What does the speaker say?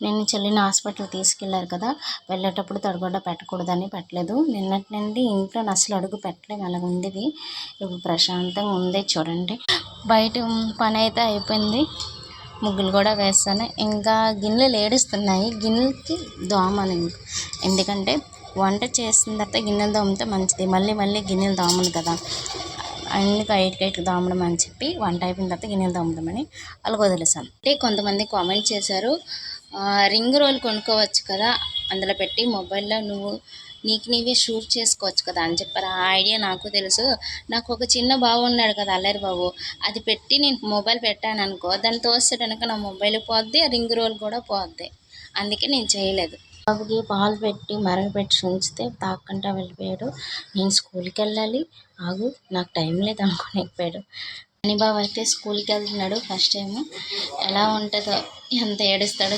నేను చెల్లిని హాస్పిటల్ తీసుకెళ్లారు కదా, వెళ్ళేటప్పుడు తడిగుడ్డ పెట్టకూడదని పెట్టలేదు. నిన్నటి నుండి ఇంట్లో అసలు అడుగు పెట్టలేదు, అలాగ ఉండేది. ఇప్పుడు ప్రశాంతంగా ఉంది. చూడండి, బయట పని అయితే అయిపోయింది, ముగ్గులు కూడా వేస్తాను. ఇంకా గిన్నెలు ఏడుస్తున్నాయి, గిన్నెలకి దోమలు. ఎందుకంటే వంట చేసిన తర్వాత గిన్నెలు దోమితే మంచిది, మళ్ళీ మళ్ళీ గిన్నెలు దోమలు కదా, అందుకు ఐట్కి దోమడం అని చెప్పి వంట అయిపోయిన తర్వాత గిన్నెలు దోమదామని అలా వదిలేసాను. అంటే కొంతమంది కామెంట్ చేశారు, రింగ్ రోల్ కొనుక్కోవచ్చు కదా, అందులో పెట్టి మొబైల్లో నీకు నీవే షూట్ చేసుకోవచ్చు కదా అని చెప్పారు. ఆ ఐడియా నాకు తెలుసు. నాకు ఒక చిన్న బాబు ఉన్నాడు కదా, అల్లరి బాబు, అది పెట్టి నేను మొబైల్ పెట్టాను అనుకో, దాన్ని తోసేటనుక నా మొబైల్ పోద్ది, ఆ రింగ్ రోల్ కూడా పోద్ది. అందుకే నేను చేయలేదు. బాబుకి పాలు పెట్టి మరగపెట్టి ఉంచితే తాక్కుంటా వెళ్ళిపోయాడు. నేను స్కూల్కి వెళ్ళాలి, ఆగు నాకు టైం లేదు అనుకుని వెళ్ళిపోయాడు. అని బాబు అయితే స్కూల్కి వెళ్తున్నాడు ఫస్ట్ టైం. ఎలా ఉంటుందో, ఎంత ఏడుస్తాడో.